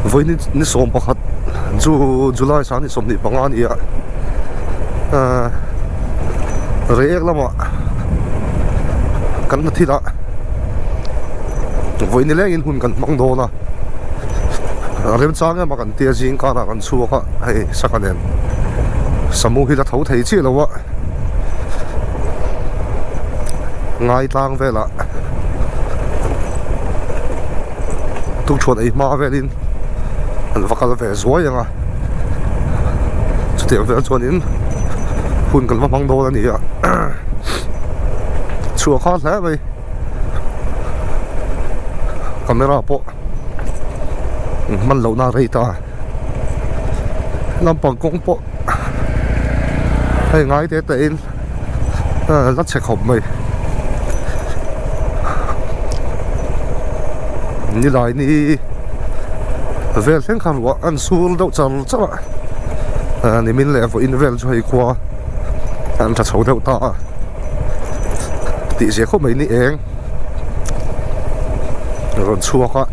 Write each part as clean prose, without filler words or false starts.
với ní sôm bạc July sáng thì sôm đi bằng anh ạ REIEK lắm ạ cần thi đã với ní lên hun cần mang đồ na rem sáng mà cần tia gì cả là cần xua cả hay sắc anh em samu hi là thấu thấy chi đâu ạ Ngai Tlang về là tung chuột ấy mà về đi anh vác cái về rồi à chút tiền về chuột đến hun cần mang đồ là gì ạ chùa khó thế vậy camera po man lâu na rây ta làm bằng công po hay ngay thế tên rất sẽ khổng mày như lại ni về thiên khăn của anh suul đâu chẳng chắc là ni mình lại phải in về cho hay qua anh thật xấu đâu ta tỷ sẽ không mấy ni em rồi xua quá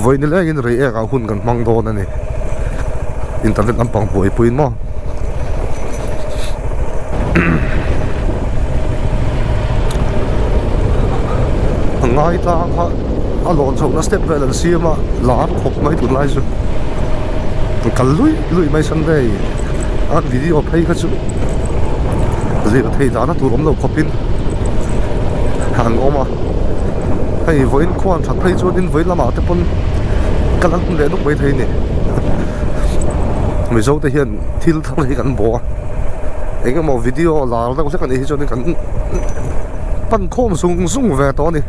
với ni lại in REIEK ao hun cần mang đồ này internet am pang bui puin mo Ngai Tlang ha alon chau na step về lần xia mà lá khop mai tụi lai rồi cả lui mai sân đây ăn video play cái chú gì thấy đã nó tụi lắm đâu copin hàng ôm mà hay với quan trọng play cho đến với làm ảo tập quân cái lăng để lúc mấy thấy nè mình dâu thể hiện thiêu thằng này gắn bó anh cái một video là nó sẽ cần đi cho nên cần bắn khom sung về to này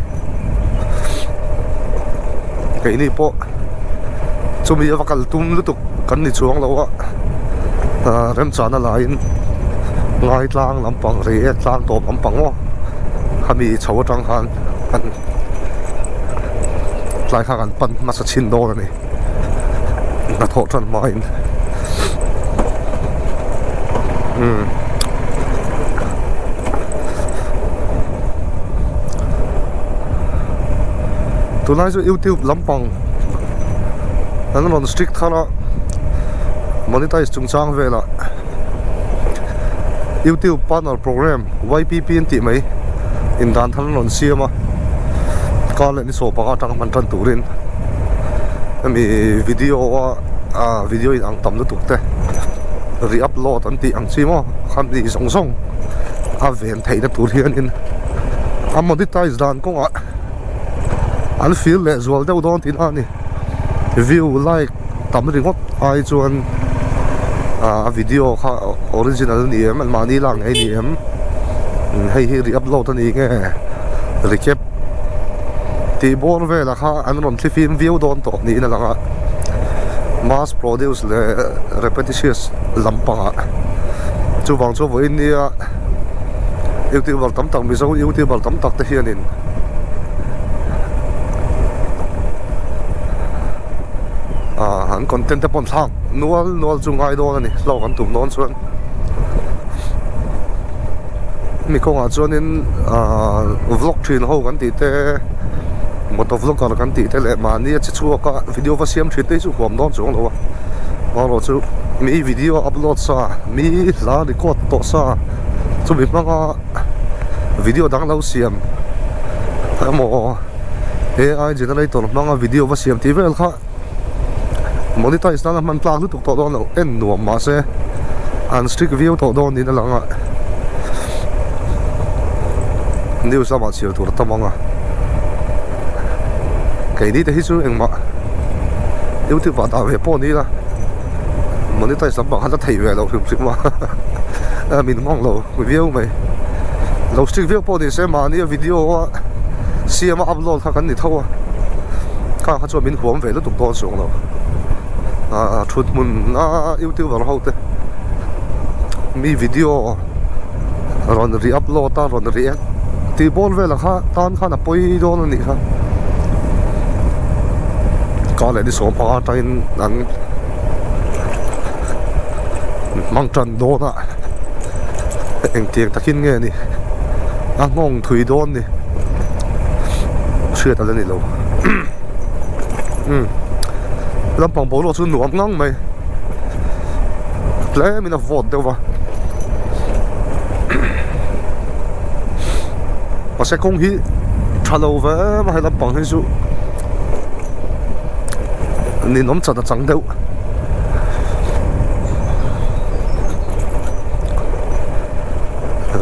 cái này po cho mình vào cái tum lúc tục cần đi xuống đâu á rem chán là lại Ngai Tlang làm bằng REIEK Tlang top làm bằng ó hami cháu trăng han lại khác ăn bắn mà sẽ chín đô này là thọ trần mai tụi này rồi YouTube lắm bằng anh nó strict thà là monetize chung sang về là YouTube partner program YPP anh chị mấy in đàn thằng nó xia mà có lại đi số bao trang mình trần tủ lên em video in ăn tầm nó tục thế re-upload anh chị ăn xí mà không đi song về thấy nó tủ hiện in anh monetize đàn cũng ạ anh feel lệ rồi đâu đó thì anh view like tầm đi ngót ai cho anh video original ni em mà đi lang ai ni em hay re-upload anh nghe recap thì bốn về là anh làm phim view đón tổ ní là mass produce le repetitious làm bằng chú vàng chú với ni YouTube vào tấm tắc bây giờ YouTube vào tấm tắc thế hiện in anh content tập on thang nual chung ai đó này lâu anh tụm non xuân mình không à cho nên vlog truyền hậu anh tí thế một tập vlog còn anh tí thế lệ mà nia chỉ chua cả video và xem truyền tới chú hòm non xuống đâu mà rồi chú mi video upload sa mi là record to sa chú biết mang video đang lâu xem mo AI generator mang video và xem tí về khác monetize na man tlang tu to don en nuam ma se an strict view to don ni na langa news sama chiu tur tamanga cái đi thì chu eng ma YouTube va ta ve po ni la monetize sam ba ha thei ve lo phim ma min mong lo view mai lo strict view po ni se ma ni video sia ma upload kha kan ni thawa ka kha chu min huam ve lo tu to sung lo chút mun YouTube vào hậu thế mi video rồi re-upload ta rồi REIEK thì bốn về là tan khá là bôi đó là nị ha có lẽ đi số ba trên anh mang trần đô nè anh tiền ta kinh nghe nị ngong thui don ni suyat ala ni lo lampang bolo chu nuam ngang mai tle mina vot dewa pasal kong hi thalo ve ma hai lampang hi chu ni nom cha da chang deuh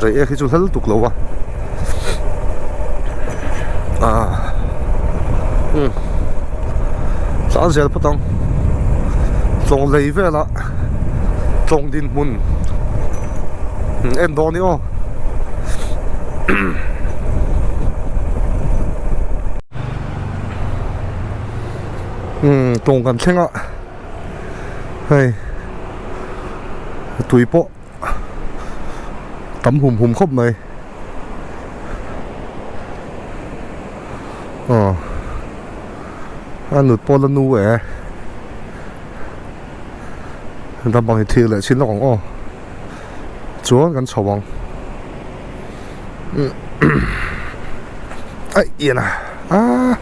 REIEK hi chu hel tuk lo wa sa zel patang tlong lei vela tlong din mun en do ni o tlong kan thlenga hei tui po tắm hùm khóc mày ăn nụt po lần nu ẻ ta bằng thì thiệt lại xin lòng ô chúa gắn sầu bằng ấy yên à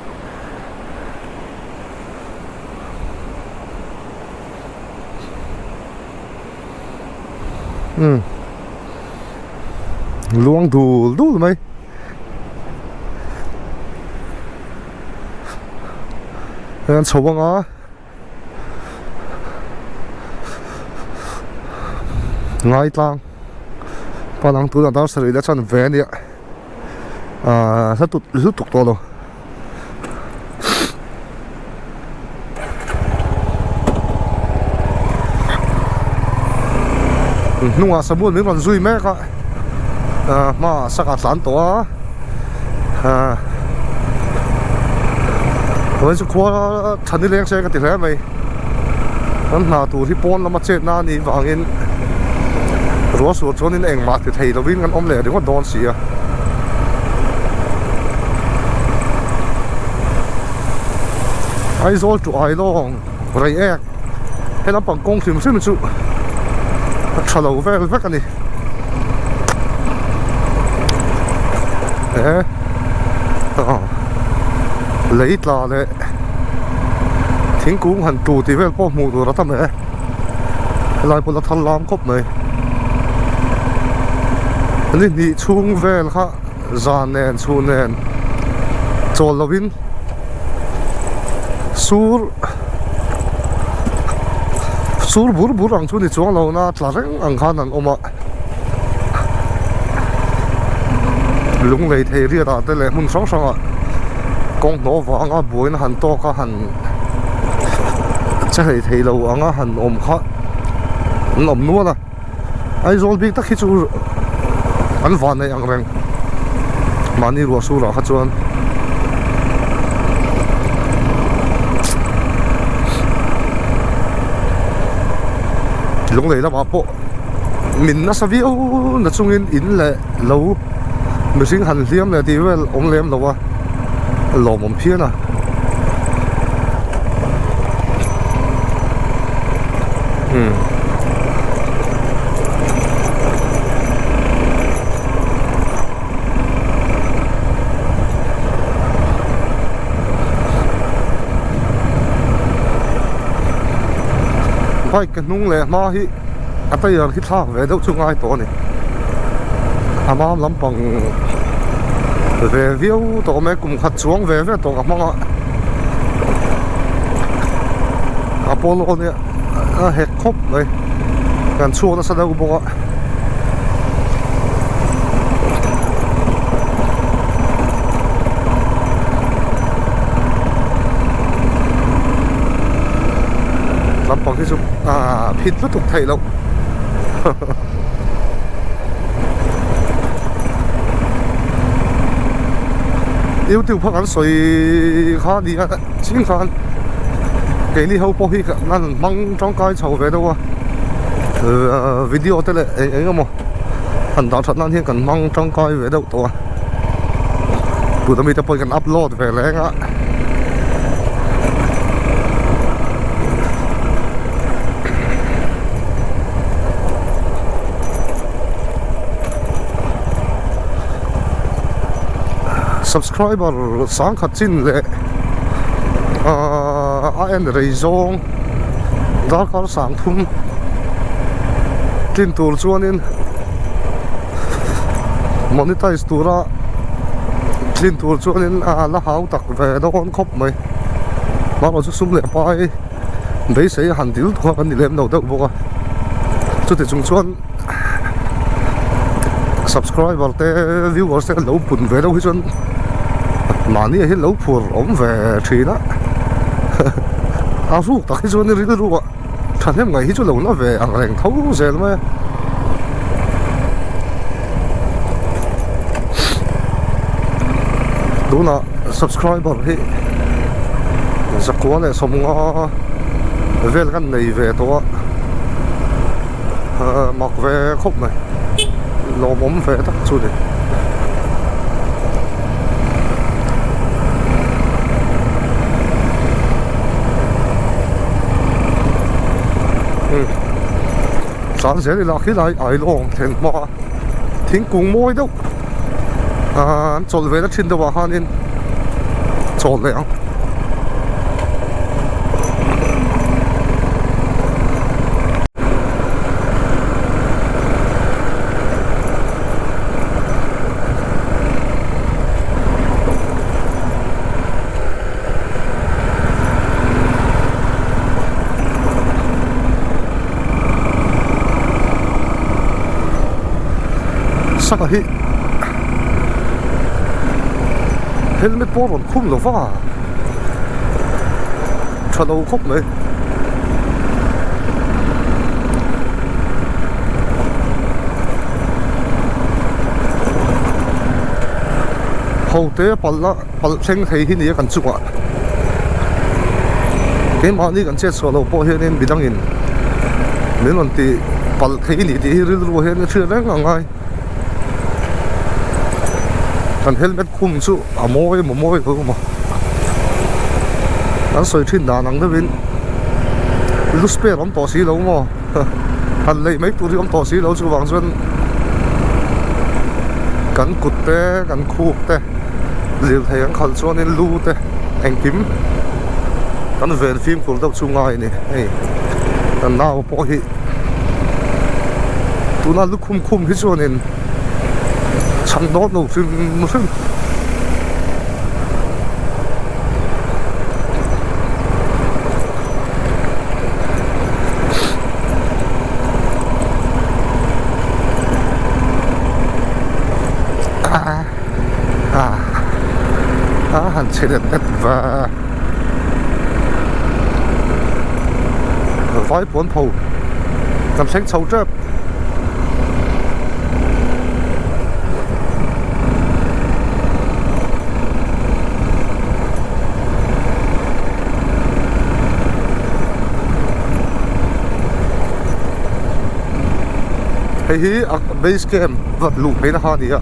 luang đủ đủ mày gắn sầu bằng á Ngai Tlang palang tu na dar sari da chan ven ya sa tu tuk to lo nunga sabun mi ron zui me ka ma saka tlan to rồi chú khoa thằng đi lên xe cái tiền thế mày anh nào tụi thì pon lắm mà chết na ni vàng in rồi số cho nên anh mặc thì thầy đâu biết ngăn ôm lẹ đừng có đòn xì à ai rồi tụi ai lo REIEK hay là bằng công thì mình sẽ chịu trả lâu về cái này lấy là đấy thiên cũng hẳn trụ thì về có mù rồi đó thầm này lại một là thằng làm cốp này nên đi chung về là giàn nền chung nền cho là vin sur bur ang chung đi chung lâu na là răng ang khan ang oma lung lấy thế riết à đây là muốn sống sống à con nó vàng á bùi nó hẳn to cả hẳn chắc là thấy lâu á hẳn ôm khó ôm nuốt à ai rồi biết tất khi chú ăn vàng này ăn răng mà đi rùa su là hết chuan lúc này là bảo bộ mình nó sao biết nó chung in lệ lâu mình sinh hành liêm là thì về ống liêm lâu à lò mồm phía nè phải cái nung lẹ mà hi à bây giờ cái thang về đâu chung ai tổ này à mà lắm bằng về viêu tổ mấy cùng khát xuống về tổ gặp mong ạ Apollo này hết khóc này gần xua nó sẽ đâu bộ ạ làm bằng cái dụng thịt rất thuộc thầy lộng yêu tiêu phát ăn sôi khá đi á chính khán cái này hậu bố hi cả ngăn măng trong cái chầu về đâu à video tới lại ấy không mà hẳn đạo thật năng hiện cần măng trong cái về đâu to tụi tao mới tập cần upload về lấy á subscriber sang khát chín lệ anh rây zong dar kar sang thum tin tur chuanin monetize tura tin tur chuanin la hau tak ve don khop mai ma lo chu sum le pai bei sei han dil thua kan ni lem no deuh boka chu ti chung chuan subscriber te viewers te lo pun ve lo hi chuan mani hi lo phur om ve thina a ru tak hi chuan ri ru wa than hem ngai hi chu lo na ve ang reng thau zel ma duna subscriber hi zakwa le somnga vel kan nei ve to mak ve khop mai lo mom ve tak chu de sáng sẽ đi lạc khi lại ai long thèn mà thính cùng môi đâu trộn về đất trên đâu mà han in trộn lại saka hi helmet boron khum lo va thalo khop mai hậu te pal cheng thei hi ni kan chuwa ke ma ni kan che solo po he nen bidang in melon ti pal thei ni ti hi ril ro he na thir reng ngai kan helmet khum chu amoi ko ma an soi thin da nang da win lu spare om to si lo mo han lei mai tu ri om to si lo chu wang chuan kan kut te kan khu te lil thei an khal chuan in lu te eng kim kan vel film kul deuh chu ngai ni ei kan naw po hi tuna lu khum hi chuan in chẳng đó đâu phim hẳn chế đẹp và vói bốn thầu cầm sách sâu trớp hi base camp vật lụ mấy nó đi ạ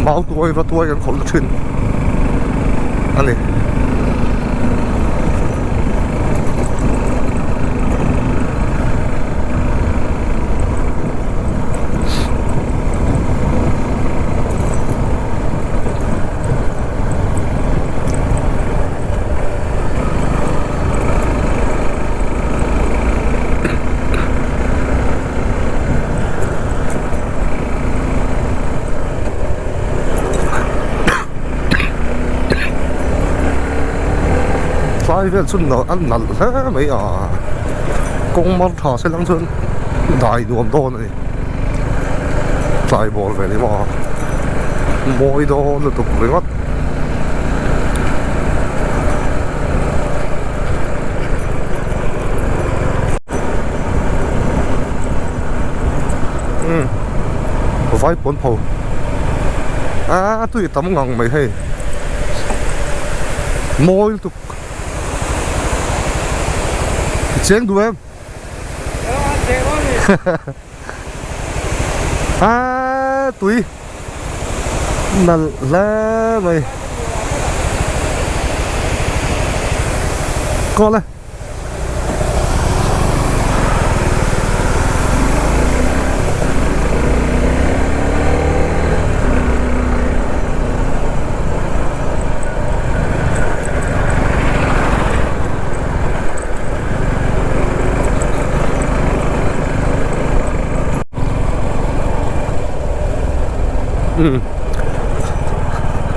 máu tôi và tôi vẫn còn chuyện anh này ai về xuân nó ăn nặng thế mấy con mắt thỏ sẽ lăng xuân đại nuông to này đại bò về đấy mà môi đó là tục với mắt vai bốn phù tôi tấm ngang mày hay môi tục chén đùa em túi là mày con này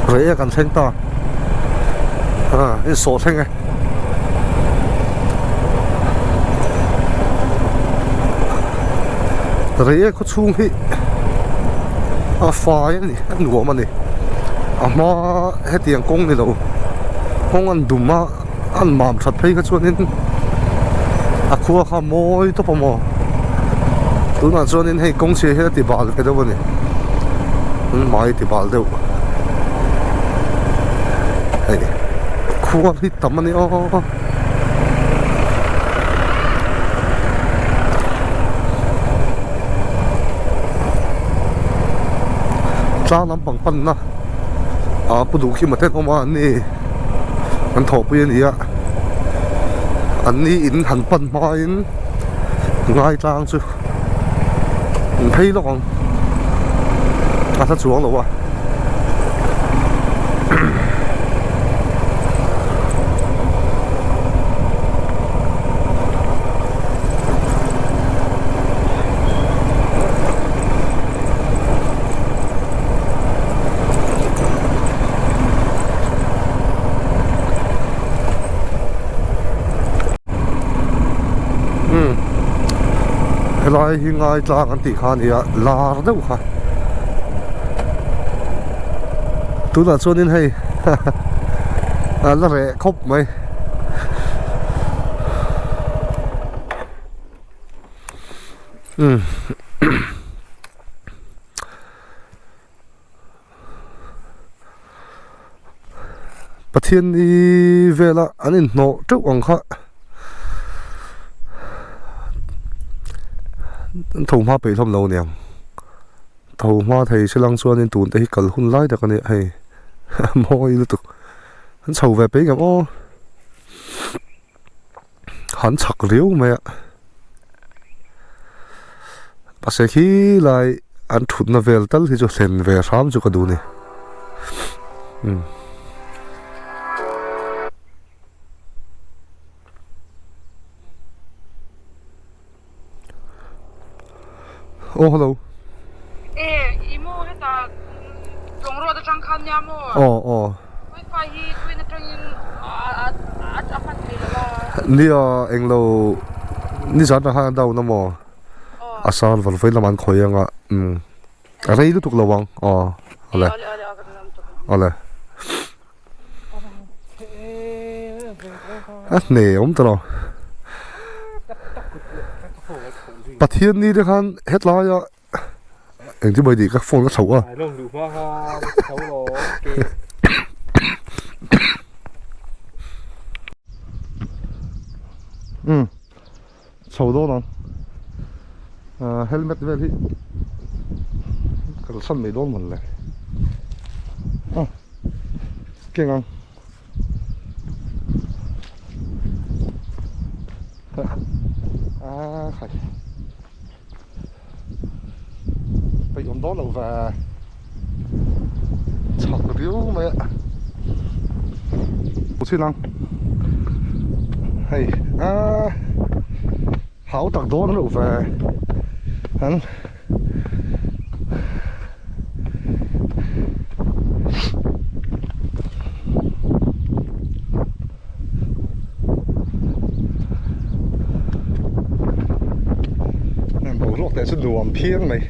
REIEK kan theng ta in so theng e REIEK ko chung hi fai ni nuam ani ama hetiang kong ni lo kong an duma an mam that phei ka chuanin khua kha moi to pamo tuna chuanin hei kong che he ti bal ke do ni mai ti bal deuh hei khua hi tam ani o Tlang lam pang pan na pudu khi mà tết oma ni an thọ pu ni a an ni in han pan ma in ngai tlang chu thấy lo còn ta chuang lo wa lại hi ngai tlang an ti khan ya lar deuh kha tu la chuanin hei la re khop mai pathian ni vela anin no teuh ang kha thầu hoa bể thom lâu nè thầu hoa thầy sẽ lăng xuân nên tụi tây cần hun lái được cái này hay môi nó tục hắn sầu về bể gặp ô hắn chặt liếu mẹ bác sĩ khi lại ăn thụt nó về tất thì cho thèn về sám cho cái đồ này Oh, hello. Imo heta rongro da changkhan nya mo. Oh. Wi fi hi twin trangin apat ni la. Ni englo ni zat na han daw na mo. Asal val vai laman khoya nga. Rei lu tuk lawang. Ole. Ole. Ne tro. Pathian ni de khan hetla ya anh chứ bây giờ các phone nó xấu à xấu đó nè helmet về đi cái sân mấy đôi mình này kia ngang khải bây giờ đó là và chọc riếu mày ạ một xin năng hay hảo tặng đó nó được về hắn làm bầu lót tại sân đồ phiên mày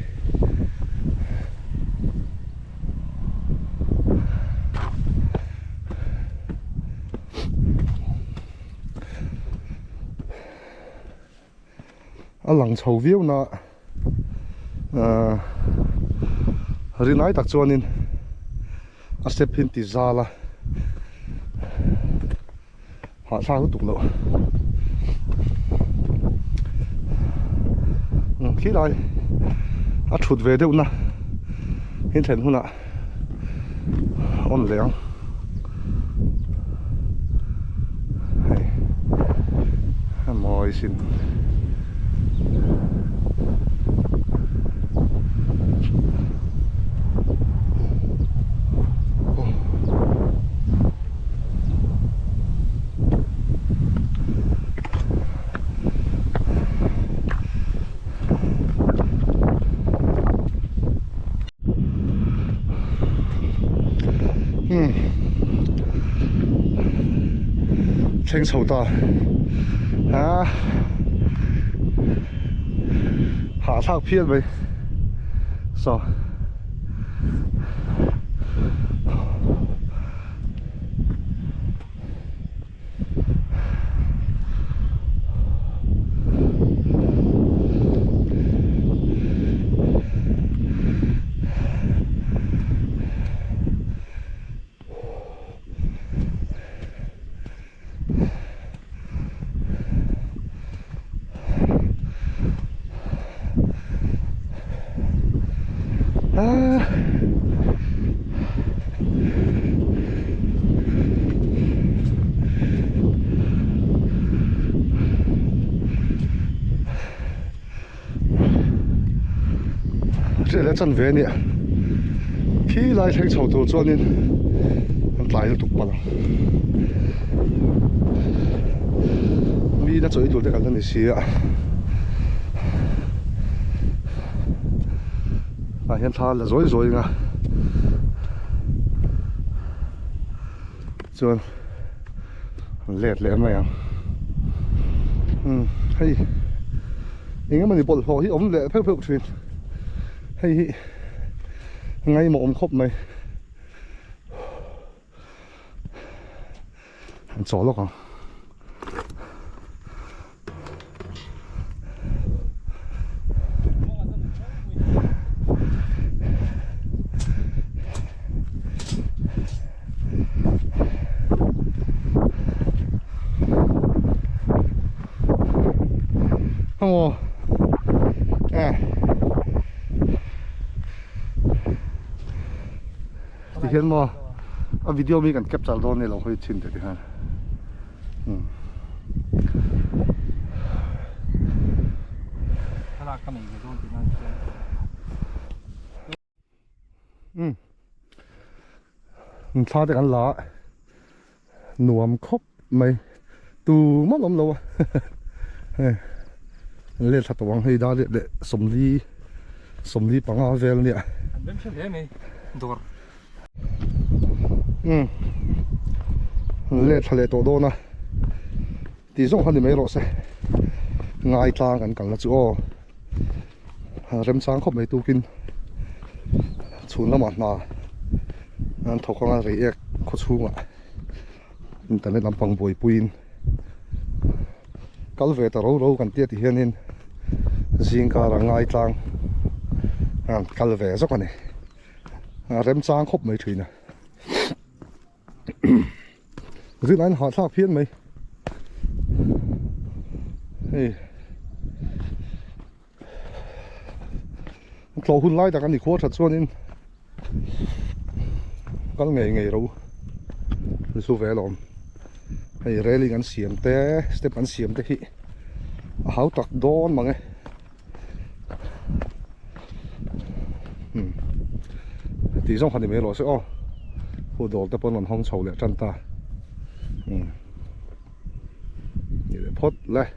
lăng chầu view na ri nai tak chuanin a step hin ti zala ha sa tuk lo khi lại a thut về đâu na hin then huna on leng hay moi xin theng sầu ta hạ thác phiên vậy sao这来真远呢，屁来听草头做呢，来了都不了。咪那最多的干那些啊，现他了rồi啊，就叻嘛嘿，應該咪你播落去，我們叻飄傳。嘿，ngay một khúc này chó lúc à không hiện mà ở video mình cần capture đó này là hơi chín được ha sao được ăn lá nuông khóc mày tu mất lắm lâu à lên thật toang hay đó để sum ly bằng áo vel nè lên thale to đó na tí giống hắn thì mấy rồi sẽ Ngai Tlang cần là chỗ rem sáng không mấy tu kinh chun lắm mà anh thầu con REIEK khó chun à internet làm bằng bồi pin kalau về tao râu cần tiết thì hiện nên riêng cả là Ngai Tlang kalau về rất là này rem sáng không mấy thuyền à dưới này họ thác phiên mấy lâu hun lại đã cái gì khó thật xuân nên cái ngày rồi số vé lắm hay rally ngắn xiêm té step ngắn xiêm té hi háo tắc đón mà nghe tí trong hành thì mấy lỗ sẽ hồ đồ tập bọn hong sầu lệ chân ta phốt lại